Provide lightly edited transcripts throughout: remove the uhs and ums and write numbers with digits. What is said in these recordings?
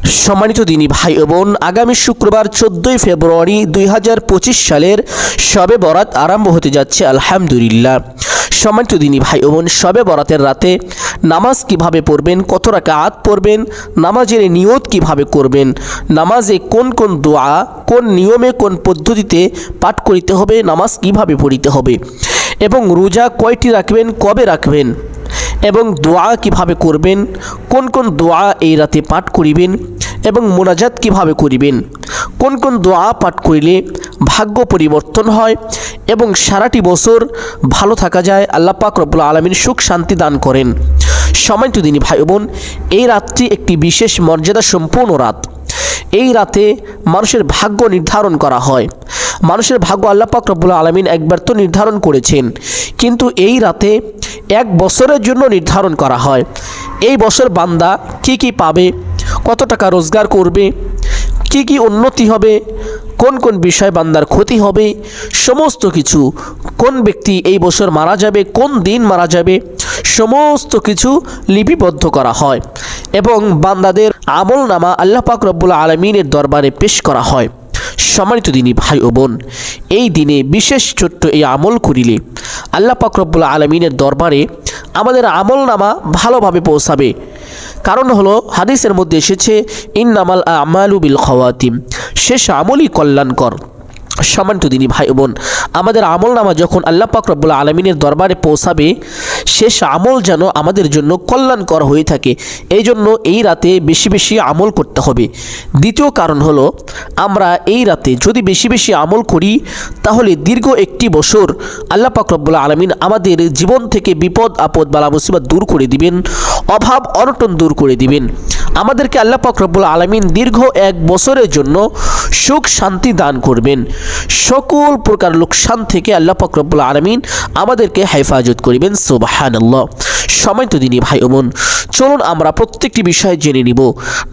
সম্মানিত দিনী ভাই ও বোন, আগামী শুক্রবার 14 ফেব্রুয়ারি 2025 সালের শবে বরাত আরম্ভ হতে যাচ্ছে আলহামদুলিল্লাহ। সম্মানিত দিনী ভাই ও বোন, শবে বরাতের রাতে নামাজ কিভাবে পড়বেন, কত রাকাত পড়বেন, নামাজের নিয়ত কিভাবে করবেন, নামাজে কোন কোন দোয়া, কোন নিয়মে, কোন পদ্ধতিতে পাঠ করিতে হবে, নামাজ কিভাবে পড়িতে হবে এবং রোজা কয়টি রাখবেন, কবে রাখবেন এবং দোয়া কিভাবে করবেন, কোন কোন দোয়া এই রাতে পাঠ করিবেন এবং মোনাজাত কিভাবে করিবেন, কোন কোন দোয়া পাঠ করিলে ভাগ্য পরিবর্তন হয় এবং সারাটি বছর ভালো থাকা যায়, আল্লাহ পাক রব্বুল আলামিন সুখ শান্তি দান করেন। সম্মানিত দিনী ভাই বোন, এই রাতটি একটি বিশেষ মর্যাদা সম্পূর্ণ রাত। এই রাতে মানুষের ভাগ্য নির্ধারণ করা হয়। মানুষের ভাগ্য আল্লাহ পাক রব্বুল আলামিন একবার তো নির্ধারণ করেছেন, কিন্তু এই রাতে 1 বছরের জন্য নির্ধারণ করা হয়। এই বছর বান্দা কি কি পাবে, কত টাকা রোজগার করবে, কি কি উন্নতি হবে, কোন কোন বিষয় বান্দার ক্ষতি হবে, সমস্ত কিছু, কোন ব্যক্তি এই বছর মারা যাবে, কোন দিন মারা যাবে, সমস্ত কিছু লিপিবদ্ধ করা হয় এবং বান্দাদের আমলনামা আল্লাহ পাক রব্বুল আলামিনের দরবারে পেশ করা হয়। সম্মানিত দিনী ভাই ও বোন, এই দিনে বিশেষ ছোট্ট এই আমল করিলে আল্লাহ পাক রব্বুল আলামিনের দরবারে আমাদের আমলনামা ভালোভাবে পৌঁছাবে। কারণ হলো হাদিসের মধ্যে এসেছে, ইন্নামাল আমালু বিল খাওয়াতিম, শেষ আমলই কল্যাণকর। সম্মানিত দিনী ভাই বোন, আমাদের আমলনামা যখন আল্লাহ পাক রব্বুল আলামিনের দরবারে পৌঁছাবে, শেষ আমল যেন আমাদের জন্য কল্যাণকর হয়ে থাকে। এই জন্য এই রাতে বেশি বেশি আমল করতে হবে। দ্বিতীয় কারণ হলো, আমরা এই রাতে যদি বেশি বেশি আমল করি তাহলে দীর্ঘ একটি বছর আল্লাহ পাক রব্বুল আলামিন আমাদের জীবন থেকে বিপদ আপদ বালা মুসিবত দূর করে দিবেন, অভাব অনটন দূর করে দিবেন। আমাদেরকে আল্লাহ পাক রব্বুল আলামিন দীর্ঘ 1 বছরের জন্য সুখ শান্তি দান করবেন। সকল প্রকার লোকসান থেকে আল্লাহ পাক রব্বুল আলামিন আমাদেরকে হেফাজত করিবেন। সুবহানাল্লাহ। সম্মানিত দিনী ভাই ও বোন, চলুন আমরা প্রত্যেকটি বিষয় জেনে নিব।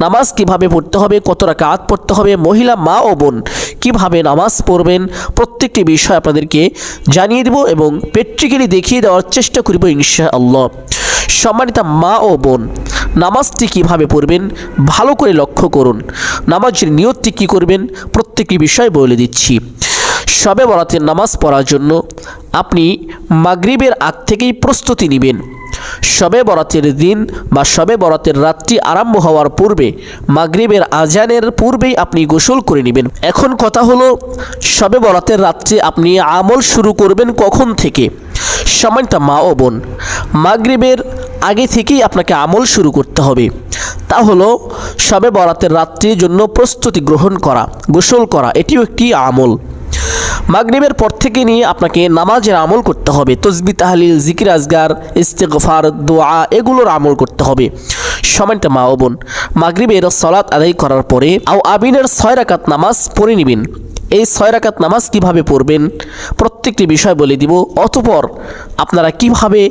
নামাজ কিভাবে পড়তে হবে, কত রাকাত পড়তে হবে, মহিলা মা ও বোন কিভাবে নামাজ পড়বেন, প্রত্যেকটি বিষয় আপনাদেরকে জানিয়ে দেব এবং প্র্যাকটিক্যালি দেখিয়ে দেওয়ার চেষ্টা করব ইনশাআল্লাহ। সম্মানিত মা ও বোন, নামাজটি কিভাবে পড়বেন ভালো করে লক্ষ্য করুন। নামাজের নিয়তটি কী করবেন প্রত্যেকটি বিষয় বলে দিচ্ছি। শবে বরাতের নামাজ পড়ার জন্য আপনি মাগরিবের আগ থেকেই প্রস্তুতি নেবেন। শবে বরাতের দিন বা শবে বরাতের রাতটি আরম্ভ হওয়ার পূর্বে, মাগরিবের আজানের পূর্বেই আপনি গোসল করে নেবেন। এখন কথা হলো, শবে বরাতের রাত্রে আপনি আমল শুরু করবেন কখন থেকে? সম্মানিত মা ও বোন, মাগরিবের আগে থেকেই আপনাকে আমল শুরু করতে হবে। তা হলো শবে বরাতের রাত্রির জন্য প্রস্তুতি গ্রহণ করা, গোসল করা, এটিও একটি আমল। মাগরিবের পর থেকে নিয়ে আপনাকে নামাজের আমল করতে হবে। তসবিহ তাহলিল, জিকির আজগার, ইস্তেগফার, দোয়া, এগুলোর আমল করতে হবে। সম্মানিত মা ও বোন, মাগরিবের সালাত আদায় করার পরে আবিনের 6 রাকাত নামাজ পড়ে নেবেন। এই 6 রাকাত নামাজ কিভাবে পড়বেন প্রত্যেকটি বিষয় বলে দিব। অতঃপর আপনারা কিভাবে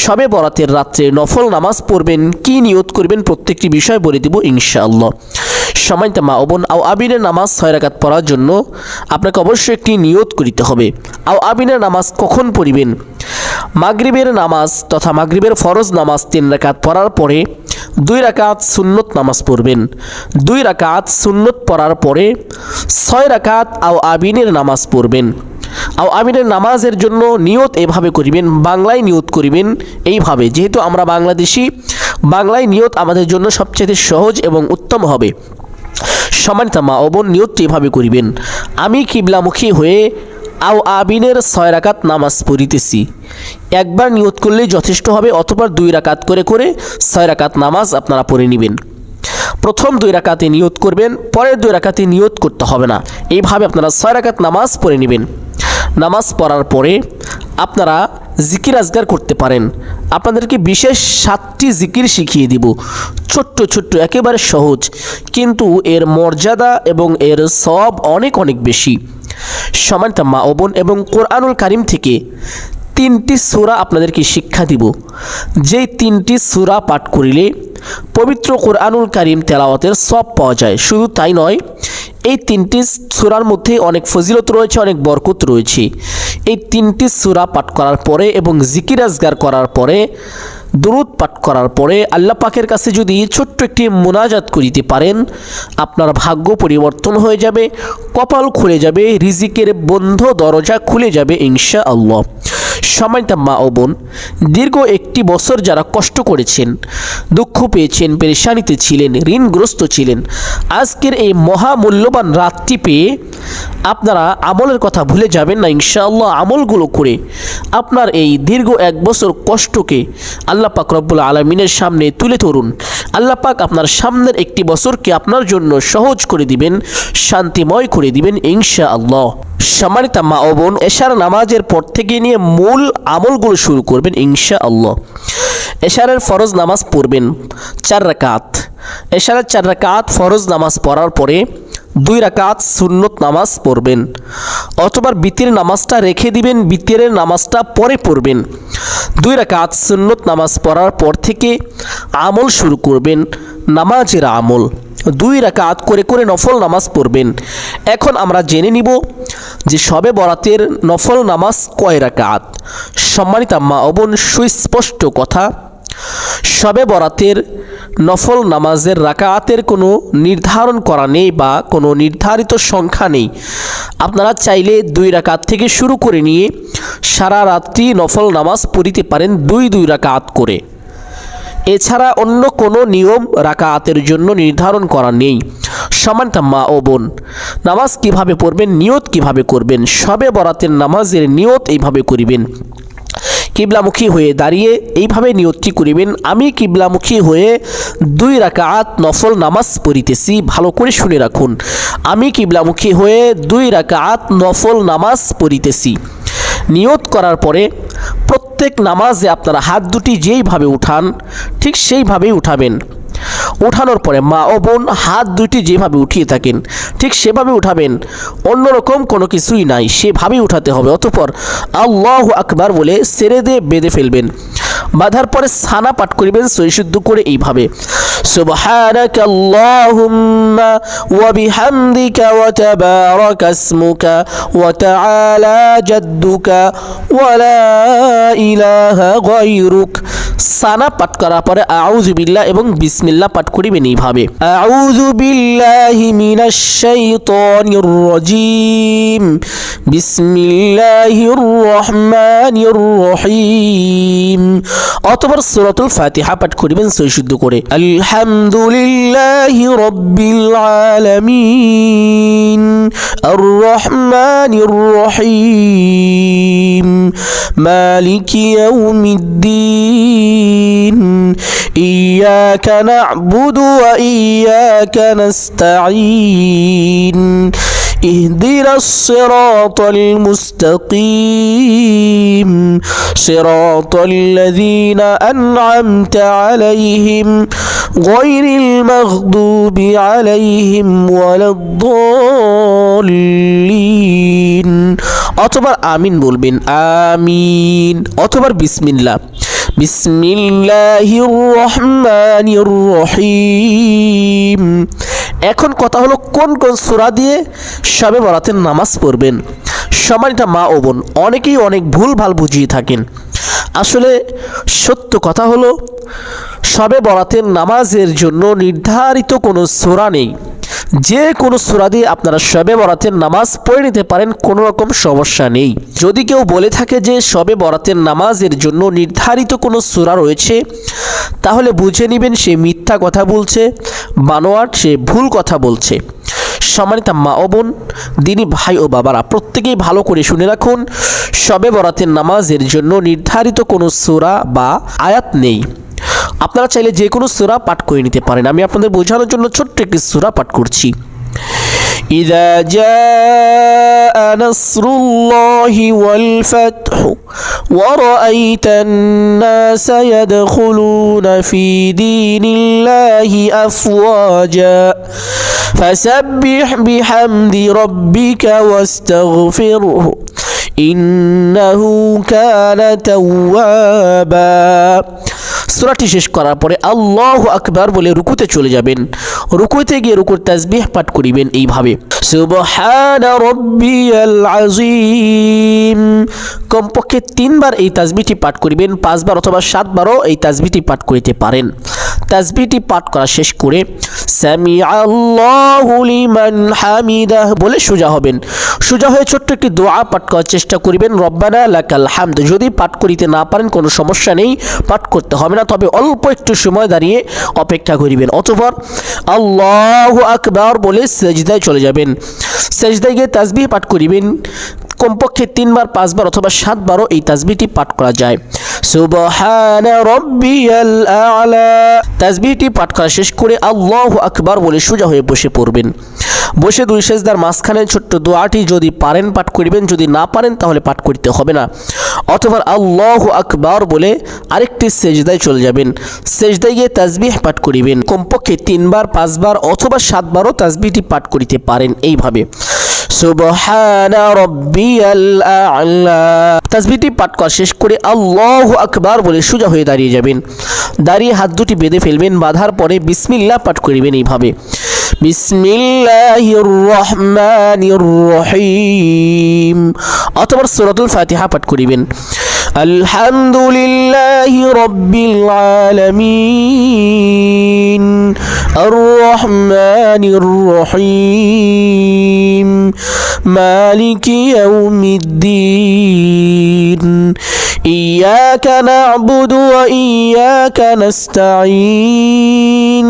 শবে বরাতের রাত্রে নফল নামাজ পড়বেন, কি নিয়ত করবেন, প্রত্যেকটি বিষয় বলে দিব ইনশাআল্লাহ। সম্মানিত মা ও বোন, আবিনের নামাজ 6 রাকাত পড়ার জন্য আপনাকে অবশ্যই একটি নিয়ত করিতে হবে। আবিনের নামাজ কখন পড়িবেন? মাগরিবের নামাজ তথা মাগরিবের ফরজ নামাজ 3 রাকাত পড়ার পরে 2 রাকাত সুন্নত নামাজ পড়বেন। 2 রাকাত সুন্নত পড়ার পরে 6 রাকাত আবিনের নামাজ পড়বেন। আবিনের নামাজের জন্য নিয়ত এভাবে করিবেন, বাংলায় নিয়ত করিবেন এইভাবে। যেহেতু আমরা বাংলাদেশি, বাংলায় নিয়ত আমাদের জন্য সবচেয়ে সহজ এবং উত্তম হবে। সম্মানিত মা ও বোন, নিয়তটি এভাবে করিবেন, আমি কিবলামুখী হয়ে আবিনের 6 রাকাত নামাজ পড়িতেছি। একবার নিয়ত করলেই যথেষ্ট হবে, অথবা 2 রাকাত করে করে 6 রাকাত নামাজ আপনারা পড়ে নেবেন। প্রথম 2 রাকাতে নিয়ত করবেন, পরের 2 রাকাতে নিয়ত করতে হবে না। এইভাবে আপনারা 6 রাকাত নামাজ পড়ে নেবেন। নামাজ পড়ার পরে আপনারা জিকির আজগার করতে পারেন। আপনাদেরকে বিশেষ 7টি জিকির শিখিয়ে দিব, ছোট্ট ছোট্ট, একেবারে সহজ, কিন্তু এর মর্যাদা এবং এর সওয়াব অনেক অনেক বেশি। সম্মানিত মা ও বোন, এবং কোরআনুল কারীম থেকে 3টি সূরা আপনাদেরকে শিক্ষা দিব। যেই 3টি সূরা পাঠ করিলে পবিত্র কোরআনুল কারীম তেলাওয়াতের সওয়াব পাওয়া যায়। শুধু তাই নয়, এই 3টি সূরার মধ্যে অনেক ফজিলত রয়েছে, অনেক বরকত রয়েছে। এই 3টি সূরা পাঠ করার পরে এবং জিকির আজগার করার পরে দুরূদ পাঠ করার পরে আল্লাহ পাকের কাছে যদি ছোট্ট একটি মুনাজাত করিতে পারেন, আপনার ভাগ্য পরিবর্তন হয়ে যাবে, কপাল খুলে যাবে, রিজিকের বন্ধ দরজা খুলে যাবে ইনশাআল্লাহ। সম্মানিত মা ও বোন, দীর্ঘ একটি বছর যারা কষ্ট করেছেন, দুঃখ পেয়েছেন, পেরেশানিতে ছিলেন, ঋণগ্রস্ত ছিলেন, আজকের এই মহামূল্যবান রাতটি পেয়ে আপনারা আমলের কথা ভুলে যাবেন না। ইনশাআল্লাহ আমলগুলো করে আপনার এই দীর্ঘ এক বছর কষ্টকে আল্লাহ পাক রব্বুল আলামিনের সামনে তুলে ধরুন। আল্লাহ পাক আপনার সামনের একটি বছরকে আপনার জন্য সহজ করে দিবেন, শান্তিময় করে দিবেন ইনশাআল্লাহ। সম্মানিত মা ও বোন, এশার নামাজের পর থেকে নিয়ে মূল আমলগুলো শুরু করবেন ইনশাআল্লাহ। এশারের ফরজ নামাজ পড়বেন 4 রাকাত। এশারের 4 রাকাত ফরজ নামাজ পড়ার পরে 2 রাকাত সুন্নত নামাজ পড়বেন, অথবা বিতির নামাজটা রেখে দিবেন, বিতিরের নামাজটা পরে পড়বেন। 2 রাকাত সুন্নত নামাজ পড়ার পর থেকে আমল শুরু করবেন, নামাজের আমল 2 রাকাত করে করে নফল নামাজ পড়বেন। এখন আমরা জেনে নিব যে শবে বরাতের নফল নামাজ কয় রাকাত। সম্মানিত মা ও বোন, সুস্পষ্ট কথা, শবে বরাতের নফল নামাজের রাকাতের কোনো নির্ধারণ করা নেই বা কোনো নির্ধারিত সংখ্যা নেই। আপনারা চাইলে 2 রাকাত থেকে শুরু করে নিয়ে সারা রাত্রি নফল নামাজ পড়িতে পারেন 2 রাকাত করে। এছাড়া অন্য কোনো নিয়ম রাকাতের জন্য নির্ধারণ করা নেই। সম্মানিত মা ও বোন, নামাজ কিভাবে পড়বেন, নিয়ত কিভাবে করবেন? শবে বরাতের নামাজের নিয়ত এইভাবে করিবেন। কিবলামুখী হয়ে দাঁড়িয়ে এইভাবে নিয়তটি করিবেন, আমি কিবলামুখী হয়ে 2 রাকাত নফল নামাজ পড়িতেছি। ভালো করে শুনে রাখুন, আমি কিবলামুখী হয়ে 2 রাকাত নফল নামাজ পড়িতেছি। নিয়ত করার পরে প্রত্যেক নামাজে আপনারা হাত দুটি যেইভাবে উঠান ঠিক সেইভাবেই উঠাবেন। উঠানোর পরে মা ও বোন, হাত দুটি যেভাবে উঠিয়ে থাকেন ঠিক সেভাবে উঠাবেন, অন্যরকম কোনো কিছুই নাই, সেভাবেই উঠাতে হবে। অতঃপর আল্লাহু আকবার বলে ছেড়ে দিয়ে বেঁধে ফেলবেন। বাঁধার পরে সানা পাঠ করিবেন সহিশুদ্ধ করে এইভাবে, সুবহানাকা আল্লাহুম্মা ওয়া বিহামদিকা ওয়া তাবারাকা ইসমুকা ওয়া তাআলা জাদ্দুকা ওয়া লা ইলাহা গায়রুক। সানা পাঠ করার পরে আউযু বিল্লাহ এবং বিসমিল্লাহ পাঠ করিবেন এইভাবে, আউযু বিল্লাহি মিনাশ শাইতানির রাজীম, বিসমিল্লাহির রহমানির রহিম। অতঃপর সূরাতুল ফাতিহা পাঠ করিবেন সহিশুদ্ধ করে, আলহামদুলিল্লাহি রাব্বিল আলামিন আর রহমানির রহিম মালিকি ইয়াউমিদ্দিন ইয়াকা না'বুদু ওয়া ইয়াকা নাস্তাঈন اهدنا الصراط المستقيم صراط الذين أنعمت عليهم غير المغضوب عليهم ولا الضالين। অতবার আমিন বলবেন, আমিন। অতবার বিসমিল্লাহ, বিসমিল্লাহির রহমানির রহিম। এখন কথা হলো কোন কোন সূরা দিয়ে শবে বরাতের নামাজ পড়বেন। সম্মানিত মা ও বোন, অনেকেই অনেক ভুলভাল বুঝিয়ে থাকেন। আসলে সত্য কথা হলো শবে বরাতের নামাজের জন্য নির্ধারিত কোনো সূরা নেই। যে কোনো সূরা দিয়ে আপনারা শবে বরাতের নামাজ পড়ে নিতে পারেন, কোনো রকম সমস্যা নেই। যদি কেউ বলে থাকে যে শবে বরাতের নামাজের জন্য নির্ধারিত কোনো সূরা রয়েছে, তাহলে বুঝে নেবেন সে মিথ্যা কথা বলছে, বানোয়াট, সে ভুল কথা বলছে। সম্মানিত মা ও বোন, দিনী ভাই ও বাবারা, প্রত্যেকেই ভালো করে শুনে রাখুন, শবে বরাতের নামাজের জন্য নির্ধারিত কোনো সূরা বা আয়াত নেই। আপনারা চাইলে যে কোনো সূরা পাঠ করে নিতে পারেন। আমি আপনাদের বোঝানোর জন্য ছোট্ট একটি সূরা পাঠ করছি। إذا جاء نصر الله والفتح ورأيت الناس يدخلون في دين الله أفواجا فسبح بحمد ربك واستغفره إنه كان توابا সূরাটি শেষ করার পরে আল্লাহু আকবার বলে রুকুতে চলে যাবেন। রুকুতে গিয়ে রুকুর তাসবিহ পাঠ করিবেন এইভাবে, সুবহানা রাব্বিয়াল আযীম। কমপক্ষে 3 বার এই তাসবিহটি পাঠ করিবেন, 5 বার অথবা 7 বারও এই তাসবিহটি পাঠ করিতে পারেন। তাসবিহটি পাঠ করা শেষ করে সামিআল্লাহু লিমান হামিদাহ বলে সোজা হবেন। সোজা হয়ে ছোট্ট একটি দোয়া পাঠ করার চেষ্টা করিবেন, রব্বানা লাকাল হামদ। যদি পাঠ করিতে না পারেন কোনো সমস্যা নেই, পাঠ করতে হবে না, তবে অল্প একটু সময় দাঁড়িয়ে অপেক্ষা করিবেন। অতঃপর আল্লাহু আকবার বলে সেজদায় চলে যাবেন। সেজদায় গিয়ে তাসবিহ পাঠ করিবেন। কমপক্ষে 3 বার, 5 বার অথবা 7 বারও এই তাসবিহটি পাঠ করা যায়। সুবহানা রাব্বিয়াল আ'লা। তাসবিহটি পাঠ করা শেষ করে আল্লাহু আকবার বলে সোজা হয়ে বসে পড়বেন। বসে 2 সেজদার মাঝখানে ছোট্ট দোয়াটি যদি পারেন পাঠ করিবেন, যদি না পারেন তাহলে পাঠ করতে হবে না। অথবা আল্লাহু আকবার বলে আরেকটি সেজদায় চলে যাবেন। সেজদায় গিয়ে তাসবিহ পাঠ করিবেন। কমপক্ষে 3 বার, 5 বার অথবা 7 বারও তাসবিহটি পাঠ করিতে পারেন এইভাবে, সুবহানা রাব্বিয়াল আ'লা। তাসবিহটি পাঠ করা শেষ করে আল্লাহু আকবার বলে সোজা হয়ে দাঁড়িয়ে যাবেন। দাঁড়িয়ে হাত দুটি বেঁধে ফেলবেন। বাঁধার পরে বিসমিল্লাহ পাঠ করিবেন এইভাবে, বিসমিল্লাহির রহমানির রহিম। অথবা সূরাতুল ফাতিহা পাঠ করিবেন। আলহামদুলিল্লাহি রাব্বিল আলামিন আর রহমানির রহিম মালিকি ইয়াউমিদ্দিন ইয়াকা না'বুদু ওয়া ইয়াকা নাস্তাঈন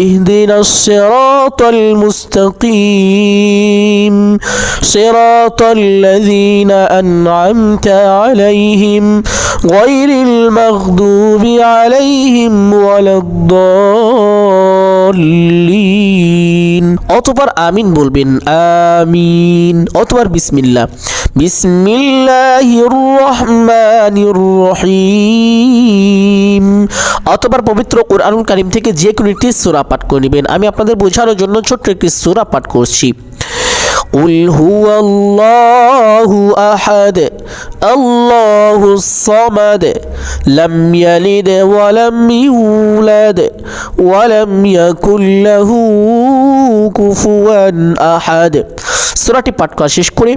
ইহদিনাস সিরাতাল মুস্তাকিম সিরাতাল লাযীনা আন'আমতা আলাইহিম গায়রিল মাগদুবি আলাইহিম ওয়ালাদ-দাল্লিন। অতঃপর আমিন বলবেন, আমিন। অতঃপর বিসমিল্লাহ, বিসমিল্লাহির রহমানির রহিম। অতঃপর পবিত্র কুরআনুল কারীম থেকে যে কোনো একটি সূরা পাঠ করে নেবেন। আমি আপনাদের বোঝানোর জন্য ছোট্ট একটি সূরা পাঠ করছি। قل هو الله أحد الله الصمد لم يلد ولم يولد ولم يكن له كفوا أحد। সূরাটি পাঠ করা শেষ করে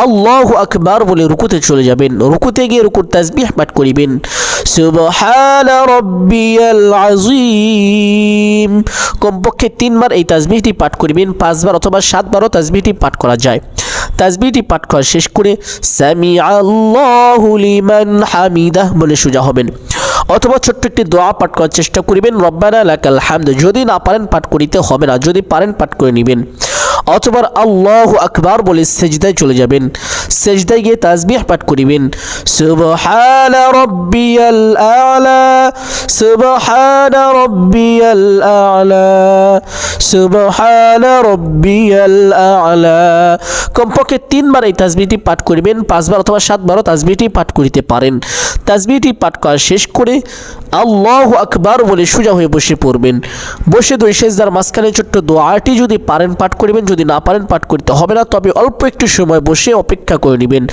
আল্লাহু আকবার বলে রুকুতে চলে যাবেন। রুকুতে গিয়ে রুকুর তাসবিহ পাঠ করিবেন, সুবহানা রাব্বিয়াল আযীম। কমপক্ষে 3 বার এই তাসবিহটি পাঠ করিবেন, 5 বার অথবা 7 বারও তাসবিহটি পাঠ করা যায়। তাসবিহটি পাঠ করা শেষ করে সামিআল্লাহু লিমান হামিদাহ বলে সোজা হবেন। অথবা ছোট্ট একটি দোয়া পাঠ করার চেষ্টা করিবেন, রব্বানা লাকাল হামদ। যদি না পারেন পাঠ করিতে হবে না, যদি পারেন পাঠ করে নেবেন। অথবা আল্লাহু আকবার বলে সেজদায় চলে যাবেন। সেজদায় গিয়ে তাসবিহ পাঠ করিবেন, সুবহানা রাব্বিয়াল আ'লা সুবহানা রাব্বিয়াল আ'লা সুবহানা রাব্বিয়াল আ'লা। কমপক্ষে 3 বার এই তাসবিহটি পাঠ করিবেন, 5 বার অথবা 7 বারও তাসবিহটি পাঠ করিতে পারেন। তাসবিহটি পাঠ করা শেষ করে আল্লাহু আকবার বলে সোজা হয়ে বসে পড়বেন। বসে 2 সেজদার মাঝখানে ছোট্ট দোয়াটি যদি পারেন পাঠ করিবেন, যদি না পারেন পাঠ করতে হবে না, তবে অল্প একটু সময় বসে অপেক্ষা করে নেবেন।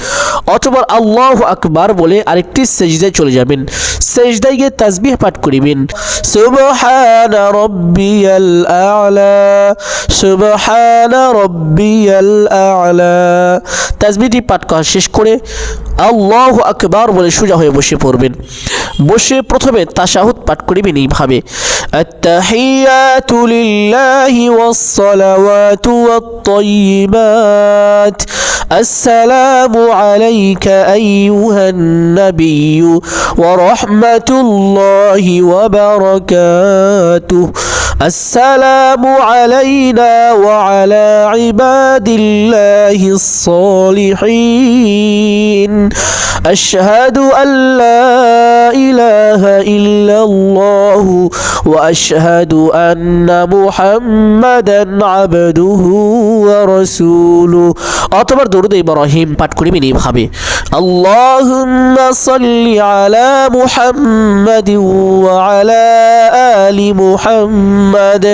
অথবা আল্লাহু আকবার বলে আরেকটি সেজদায় চলে যাবেন। সেজদায় গিয়ে তাসবিহ পাঠ করিবেন, সুবহানা রাব্বিয়াল আ'লা সুবহানা রাব্বিয়াল আ'লা। তাসবিহটি পাঠ করা শেষ করে আল্লাহু আকবার বলে সোজা হয়ে বসে পড়বেন। বসে প্রথমে তাশাহুদ পাঠ করিবেন এইভাবে, আত-তাহিয়াতু লিল্লাহি ওয়াস-সালাওয়াতু ওয়াত-তাইয়্যিবাত আসসালামু আলাইকা আইয়ুহান নাবিয়্যু ওয়া রাহমাতুল্লাহি ওয়া বারাকাতুহু আসসালামু আলাইনা ওয়া আলা ইবাদিল্লাহিস সালিহিন আশহাদু আল্লা ইলাহা ইল্লাল্লাহু ওয়া আশহাদু আন্না মুহাম্মাদান আবদুহু ওয়া রাসূলুহু। অথবা দরুদ ইব্রাহিম পাঠ করিবেন এইভাবে, আল্লাহুম্মা সাল্লি আলা মুহাম্মাদিন ওয়া আলা আলি মুহাম্মাদ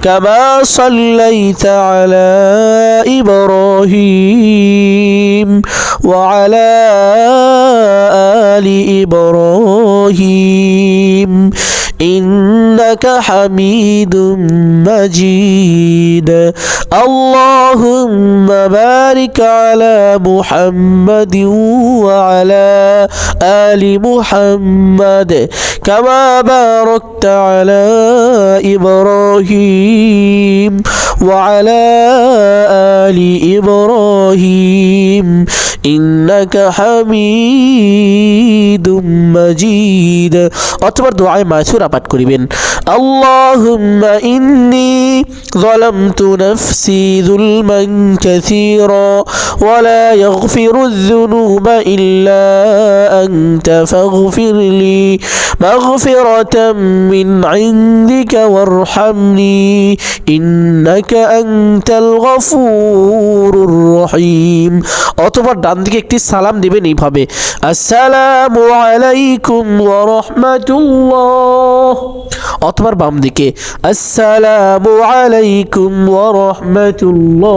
কামা সাল্লাইতা আলা ইব্রাহিম وعلى آل إبراهيم إنك حميد مجيد اللهم بارك على محمد وعلى آل محمد كما باركت على إبراهيم وعلى آل إبراهيم إنك حميد مجيد অতঃপর দুআয়ে মাসুরা পাঠ করিবেন আল্লাহুম্মা ইন্নী ظلمت نفسي ظلما كثيرا ولا يغفر الذنوب إلا أنت فاغفر لي مغفرة من عندك وارحمني إنك أنت الغفور الرحيم অতঃপর ডান দিকে একটি সালাম দিবেন এইভাবে আসসালামু আলাইকুম ওয়া রাহমাতুল্লাহ অতঃপর বাম দিকে আসসালামু আলাইকুম ওয়া রাহমাতুল্লাহ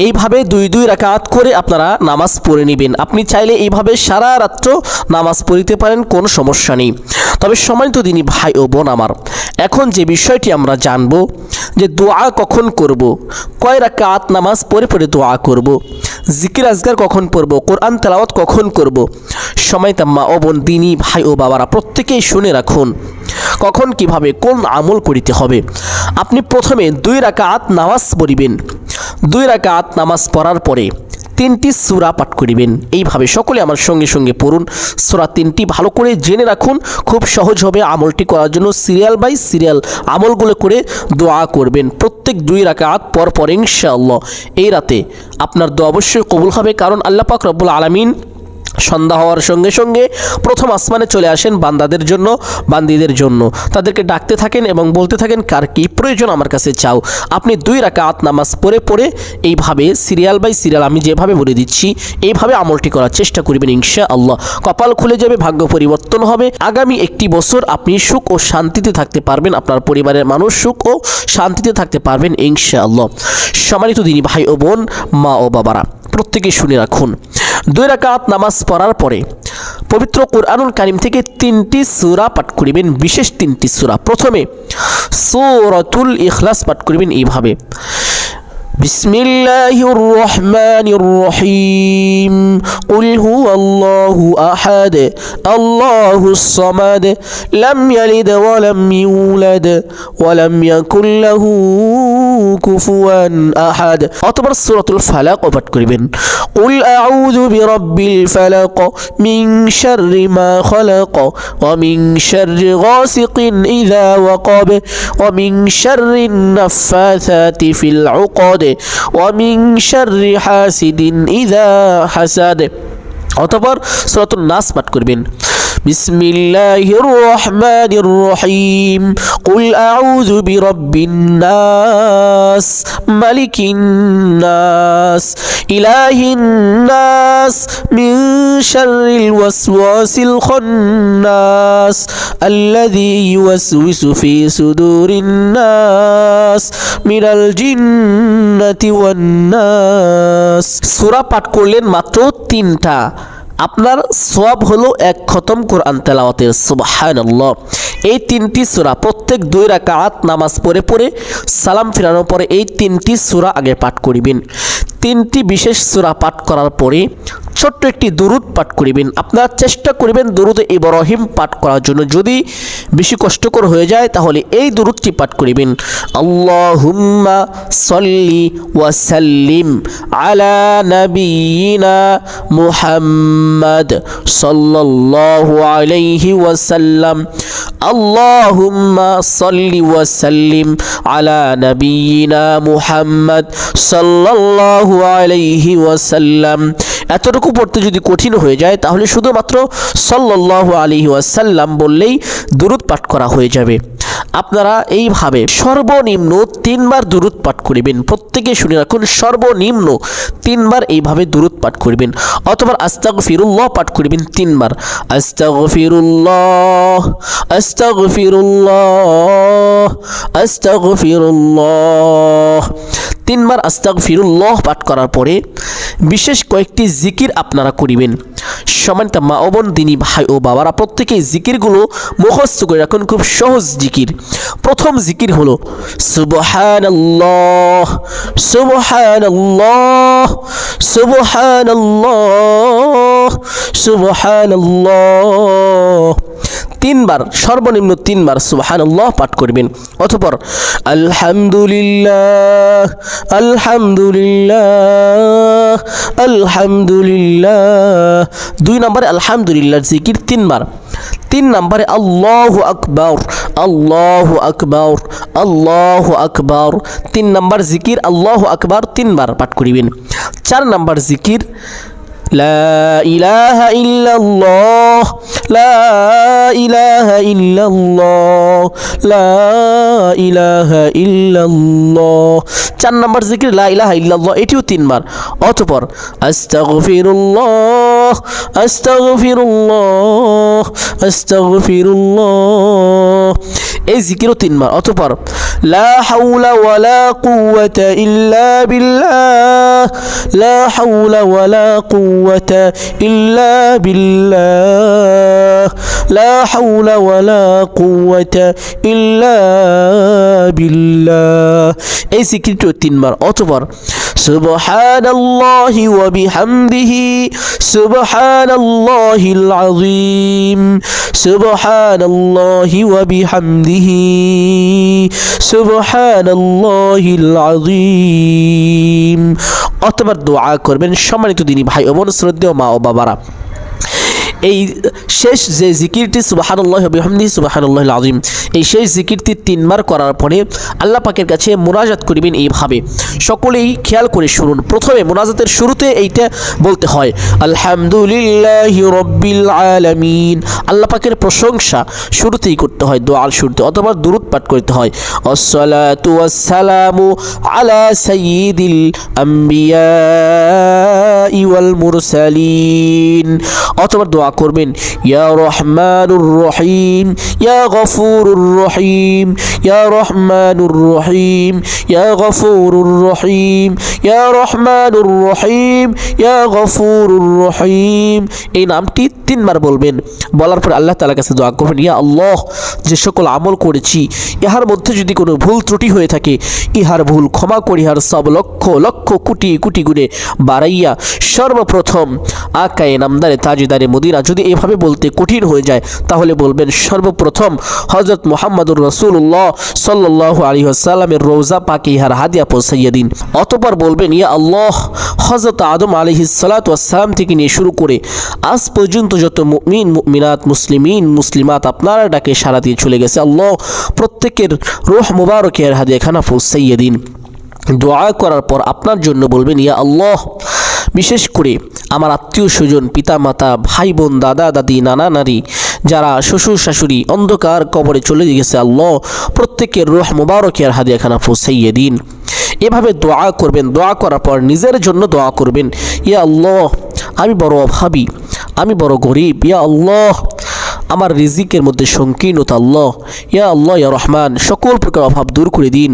এইভাবে দুই রাকাত করে আপনারা নামাজ পড়ে নেবেন আপনি চাইলে এইভাবে সারা রাত্র নামাজ পড়তে পারেন কোনো সমস্যা নেই তবে সম্মানিত দিনী ভাই ও বোন আমার এখন যে বিষয়টি আমরা জানব যে দোয়া কখন করব কয় রাকাত নামাজ পড়ে পড়ে দোয়া করব জিকির আজকার কখন পড়ব কোরআন তেলাওয়াত কখন করব সম্মানিত মা ও বোন দিনী ভাই ও বাবারা প্রত্যেকেই শুনে রাখুন কখন কিভাবে কোন আমল করিতে হবে আপনি প্রথমে 2 রাকাত নামাজ পড়িবেন 2 রাকাত নামাজ পড়ার পরে 3টি সূরা পাঠ করিবেন এইভাবে সকলে আমার সঙ্গে সঙ্গে পড়ুন সূরা 3টি ভালো করে জেনে রাখুন খুব সহজ হবে আমলটি করার জন্য সিরিয়াল বাই সিরিয়াল আমলগুলো করে দোয়া করবেন প্রত্যেক 2 রাকাত পর পর ইনশাআল্লাহ এই রাতে আপনার দোয়া অবশ্যই কবুল হবে কারণ আল্লাহ পাক রব্বুল আলামিন সন্ধ্যা হওয়ার সঙ্গে সঙ্গে প্রথম আসমানে চলে আসেন বান্দাদের জন্য বান্দীদের জন্য তাদেরকে ডাকতে থাকেন এবং বলতে থাকেন কার কি প্রয়োজন আমার কাছে চাও আপনি 2 রাকাত নামাজ পড়ে পড়ে এইভাবে সিরিয়াল বাই সিরিয়াল আমি যেভাবে বলে দিচ্ছি এইভাবে আমলটি করার চেষ্টা করবেন ইনশাআল্লাহ কপাল খুলে যাবে ভাগ্য পরিবর্তন হবে আগামী একটি বছর আপনি সুখ ও শান্তিতে থাকতে পারবেন আপনার পরিবারের মানুষ সুখ ও শান্তিতে থাকতে পারবেন ইনশাআল্লাহ সম্মানিত দিনী ভাই ও বোন মা ও বাবারা প্রত্যেকে শুনে রাখুন 2 রাকাত নামাজ পড়ার পরে পবিত্র কুরআনুল কারীম থেকে 3টি সূরা পাঠ করিবেন বিশেষ 3টি সূরা প্রথমে সূরাতুল ইখলাস পাঠ করিবেন এইভাবে বিসমিল্লাহির রহমানির রহিম কুল হুয়াল্লাহু আহাদ আল্লাহুস সামাদ লাম ইয়ালিদ ওয়া লাম ইউলাদ ওয়া লাম ইয়াকুল লাহু কুফুয়ান আহাদ অতঃপর সূরাতুল ফালাক পাঠ করিবেন কুল আউযু বিরাব্বিল ফালাক মিন শাররি মা খালাক ওয়া মিন শাররি গাসিকিন ইযা ওয়াকাব ওয়া মিন শাররিন নাফাসাতি ফিল উকাদ ওয়া মিন শাররি হাসিদিন ইযা হাসাদ অতঃপর সূরাতুন নাস পাঠ করবেন বিসমিল্লাহির রহমানির রহিম কুল আউযু বিরাব্বিন নাস মালিকিন নাস ইলাহিন নাস মিন শাররিল ওয়াসওয়াসিল খান্নাস আল্লাযী ইউওয়াসউিসু ফি সুদুরিন নাস মিনাল জিন্নাতি ওয়ান নাস সূরা পাঠ করলেন মাত্র 3টা আপনার সওয়াব হলো 1 খতম কোরআন তেলাওয়াতের সুবহানাল্লাহ এই 3টি সূরা প্রত্যেক 2 রাকাত নামাজ পড়ে পড়ে সালাম ফিরানোর পরে এই 3টি সূরা আগে পাঠ করিবেন 3টি বিশেষ সূরা পাঠ করার পরে ছোট্ট একটি দুরূদ পাঠ করিবেন আপনারা চেষ্টা করবেন দুরূদ ইব্রাহিম পাঠ করার জন্য যদি বেশি কষ্টকর হয়ে যায় তাহলে এই দুরূদটি পাঠ করিবেন আল্লাহুম্মা সাল্লি ওয়া সাল্লিম আলা নাবিয়িনা মুহাম্মদ সাল্লাল্লাহু আলাইহি ওয়াসাল্লাম আল্লাহুম্মা সাল্লি ওয়া সাল্লিম আলা নাবিয়িনা মুহাম্মদ সাল্লাল্লাহু আলাইহি ওয়াসাল্লাম এতটুকু পড়তে যদি কঠিন হয়ে যায় তাহলে শুধুমাত্র সাল্লাল্লাহু আলাইহি ওয়াসাল্লাম বললেই দুরূদ পাঠ করা হয়ে যাবে আপনারা এইভাবে সর্বনিম্ন 3 বার দুরূদ পাঠ করিবেন প্রত্যেকে শুনে রাখুন সর্বনিম্ন 3 বার এইভাবে দুরূদ পাঠ করিবেন অথবা আস্তাগফিরুল্লাহ পাঠ করিবেন 3 বার আস্তাগফিরুল্লাহ আস্তাগফিরুল্লাহ আস্তাগফিরুল্লাহ 3বার আস্তাগফিরুল্লাহ পাঠ করার পরে বিশেষ কয়েকটি জিকির আপনারা করিবেন। সম্মানিত মা ও বোন, দিনী ভাই ও বাবারা, প্রত্যেকেই জিকিরগুলো মুখস্থ করে রাখুন, খুব সহজ জিকির। প্রথম জিকির হলো সুবহানাল্লাহ সুবহানাল্লাহ সুবহানাল্লাহ সুবহানাল্লাহ। 3বার, সর্বনিম্ন 3বার সুবহানাল্লাহ পাঠ করবেন। অতঃপর আলহামদুলিল্লাহ আলহামদুলিল্লাহ আলহামদুলিল্লাহ। 2 নম্বরে আলহামদুলিল্লাহ জিকির 3বার। 3 নম্বরে আল্লাহু আকবার আল্লাহু আকবার আল্লাহু আকবার। 3 নম্বর জিকির আল্লাহু আকবার 3বার পাঠ করিবেন। 4 নম্বর জিকির লা ইলাহা ইল্লাল্লাহ লা ইলাহা ইল্লাল্লাহ লা ইলাহা ইল্লাল্লাহ। 4 নম্বর জিকির লা ইলাহা ইল্লাল্লাহ, এটিও 3বার। অতঃপর আস্তাগফিরুল্লাহ আস্তাগফিরুল্লাহ আস্তাগফিরুল্লাহ, এই জিকিরও 3বার। অতঃপর লা হাওলা ওয়ালা কুওয়াতা ইল্লা বিল্লাহ লা হাওলা ওয়ালা কুওয়াতা ইল্লা বিল্লাহ লা হাওলা ওয়ালা কুওয়াতা ইল্লা বিল্লাহ, এই জিকিরটিও 3বার। অতঃপর সুবহানাল্লাহি ওয়া বিহামদিহি সুবহানাল্লাহিল আযীম সুবহানাল্লাহি ওয়া বিহামদিহি সুবহানাল্লাহিল আযীম। অতঃপর দোয়া করবেন। সম্মানিত দিনী ভাই ও বোন, শ্রদ্ধেয় মা ও বাবারা, এই শেষ যে জিকিরটি সুবহানাল্লাহি ওয়া বিহামদিহি সুবহানাল্লাহিল আযীম, এই শেষ জিকিরটি 3বার করার পরে আল্লাহ পাকের কাছে মুনাজাত করিবেন এইভাবে। সকলেই খেয়াল করে শুনুন। প্রথমে মুনাজাতের শুরুতে এইটা বলতে হয় আলহামদুলিল্লাহি রাব্বিল আলামিন, আল্লাহ পাকের প্রশংসা শুরুতেই করতে হয়, দোয়ার শুরুতে। অথবা দুরূদ পাঠ করতে হয় আসসালাতু ওয়াসসালামু আলা সাইয়্যিদিল আম্বিয়া ওয়াল মুরসালিন। অথবা দোয়া করবেন ইয়া রহমানুর রহিম ইয়া গফুরুর রহিম ইয়া রহমানুর রহিম ইয়া গফুরুর রহিম ইয়া রহমানুর রহিম ইয়া গফুরুর রহিম, এই নামটি 3বার বলবেন। বলার পর আল্লাহ তাআলার কাছে দোয়া করবেন ইয়া আল্লাহ, যে সকল আমল করেছি ইহার মধ্যে যদি কোনো ভুল ত্রুটি হয়ে থাকে, ইহার ভুল ক্ষমা করি, ইহার সব লক্ষ লক্ষ কোটি কোটি গুণে বাড়াইয়া সর্বপ্রথম আকায়ে নামদারে তাজদারে মদিনা। যদি এভাবে বলতে কঠিন হয়ে যায় তাহলে বলবেন সর্বপ্রথম হযরত মুহাম্মদুর রাসূলুল্লাহ সাল্লাল্লাহু আলাইহি ওয়াসাল্লামের রওজা পাকে ইহার হাদিয়া পৌঁছাইয়া দিন। অতঃপর বলবেন ইয়া আল্লাহ, হযরত আদম আলাইহিস সালাতু ওয়াসসালাম থেকে নিয়ে শুরু করে আজ পর্যন্ত যত মুমিন মুমিনাত মুসলিমিন মুসলিমাত আপনার ডাকে সাড়া দিয়ে চলে গেছে, আল্লাহ প্রত্যেকের রূহ মুবারকের হাদিয়া খানা পৌঁছাইয়া দিন। দোয়া করার পর আপনার জন্য বলবেন ইয়া আল্লাহ, বিশেষ করে আমার আত্মীয় স্বজন, পিতা মাতা, ভাই বোন, দাদা দাদি, নানা নারী, যারা শ্বশুর শাশুড়ি অন্ধকার কবরে চলে গেছে, আল্লাহ প্রত্যেকের রূহ মুবারকের হাদিয়াখানা পৌঁছাইয়ে দিন। এভাবে দোয়া করবেন। দোয়া করার পর নিজের জন্য দোয়া করবেন ইয়া আল্লাহ, আমি বড় অভাবী, আমি বড় গরিব, ইয়া আল্লাহ আমার রিজিকের মধ্যে সংকীর্ণতা, আল্লাহ ইয়া আল্লাহ ইয়া রহমান সকল প্রকার অভাব দূর করে দিন,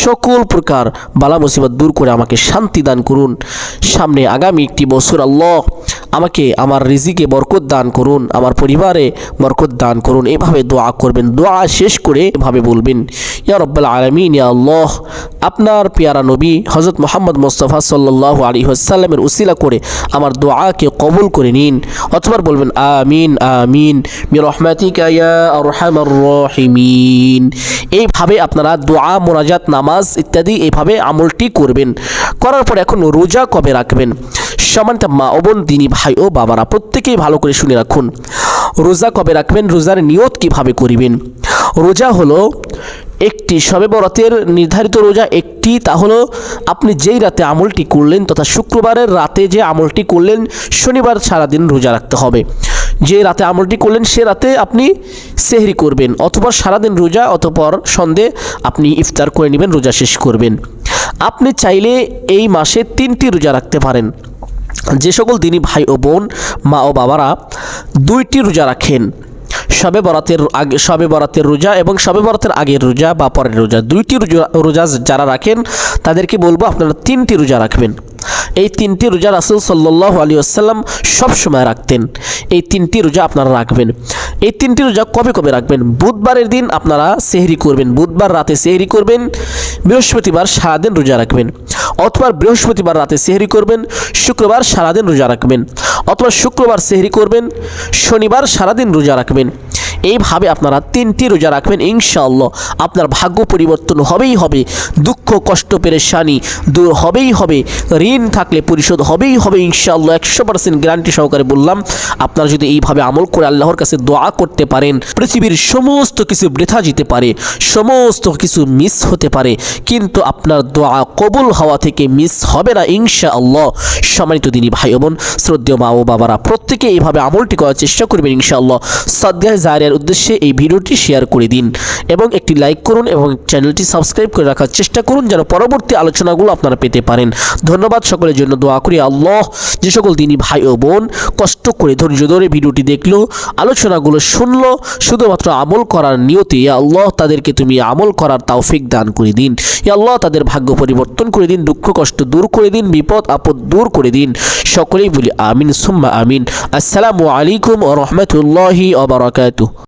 সকল প্রকার বালা মুসিবত দূর করে আমাকে শান্তি দান করুন। সামনে আগামী একটি বছর আল্লাহ আমাকে আমার রিজিকে বরকত দান করুন, আমার পরিবারে বরকত দান করুন। এভাবে দোয়া করবেন। দোয়া শেষ করে এভাবে বলবেন ইয়া রব্বাল আলামিন, ইয়া আল্লাহ আপনার পেয়ারা নবী হযরত মুহাম্মদ মুস্তাফা সাল্লাল্লাহু আলাইহি ওয়াসাল্লামের উসিলা করে আমার দোয়াকে কবুল করে নিন। অথবা বলবেন আমিন আমিন বিরহমাতিকা ইয়া আরহামার রাহিমিন। এইভাবে আপনারা দোয়া, মোনাজাত, নামাজ ইত্যাদি এইভাবে আমলটি করবেন। করার পর এখন রোজা কবে রাখবেন? সম্মানিত মা ও বোন, দিনী ভাই ও বাবারা, প্রত্যেকেই ভালো করে শুনে রাখুন। রোজা কবে রাখবেন, রোজার নিয়ত কিভাবে করিবেন? রোজা হলো একটি শবে বরাতের নির্ধারিত রোজা একটি, তা হলো আপনি যেই রাতে আমলটি করলেন তথা শুক্রবারের রাতে যে আমলটি করলেন, শনিবার সারাদিন রোজা রাখতে হবে। যে রাতে আমলটি করলেন সে রাতে আপনি সেহরি করবেন, অথবা সারাদিন রোজা, অতঃপর সন্ধে আপনি ইফতার করে নেবেন, রোজা শেষ করবেন। আপনি চাইলে এই মাসে 3টি রোজা রাখতে পারেন। যে সকল দিনী ভাই ও বোন, মা ও বাবারা 2টি রোজা রাখেন, শবে বরাতের রোজা এবং শবে বরাতের আগের রোজা বা পরের রোজা, দুইটি রোজা যারা রাখেন তাদেরকে বলবো আপনারা 3টি রোজা রাখবেন। এই 3টি রোজা রাসূল সাল্লাল্লাহু আলাইহি ওয়াসাল্লাম সবসময় রাখতেন। এই 3টি রোজা আপনারা রাখবেন। এই 3টি রোজা কবে কবে রাখবেন? বুধবারের দিন আপনারা সেহরি করবেন, বুধবার রাতে সেহরি করবেন, বৃহস্পতিবার সারাদিন রোজা রাখবেন, অথবা বৃহস্পতিবার রাতে সেহরি করবেন, শুক্রবার সারাদিন রোজা রাখবেন, অথবা শুক্রবার সেহরি করবেন, শনিবার সারাদিন রোজা রাখবেন। এইভাবে আপনারা 3টি রোজা রাখবেন, ইনশাআল্লাহ আপনার ভাগ্য পরিবর্তন হবেই হবে, দুঃখ কষ্ট পেরেশানি দূর হবেই হবে, ঋণ থাকলে পরিশোধ হবেই হবে ইনশাআল্লাহ। 100% গ্যারান্টি সহকারে বললাম। আপনারা যদি এইভাবে আমল করে আল্লাহর কাছে দোয়া করতে পারেন, পৃথিবীর সমস্ত কিছু বৃথা যেতে পারে, সমস্ত কিছু মিস হতে পারে, কিন্তু আপনার দোয়া কবুল হওয়া থেকে মিস হবে না ইনশাআল্লাহ। সম্মানিত দিনী ভাই বোন, শ্রদ্ধেয় মা ও বাবারা, প্রত্যেকে এইভাবে আমলটি করার চেষ্টা করবেন ইনশাআল্লাহ। সাদগায়ে জারিয়ার উদ্দেশ্যে এই ভিডিওটি শেয়ার করে দিন এবং একটি লাইক করুন এবং চ্যানেলটি সাবস্ক্রাইব করে রাখার চেষ্টা করুন যেন পরবর্তী আলোচনাগুলো আপনারা পেতে পারেন। ধন্যবাদ, সকলের জন্য দোয়া করি আল্লাহ যে সকল দিনী ভাই ও বোন কষ্ট করে ধৈর্য ধরে ভিডিওটি দেখলো, আলোচনাগুলো শুনলো, শুধুমাত্র আমল করার নিয়তে, ইয়া আল্লাহ তাদেরকে তুমি আমল করার তৌফিক দান করে দিন। ইয়া আল্লাহ তাদের ভাগ্য পরিবর্তন করে দিন, দুঃখ কষ্ট দূর করে দিন, বিপদ আপদ দূর করে দিন। সকলেই বলি আমিন সুম্মা আমিন। আসসালামু আলাইকুম ওয়া রাহমাতুল্লাহি ওয়া বারাকাতুহু।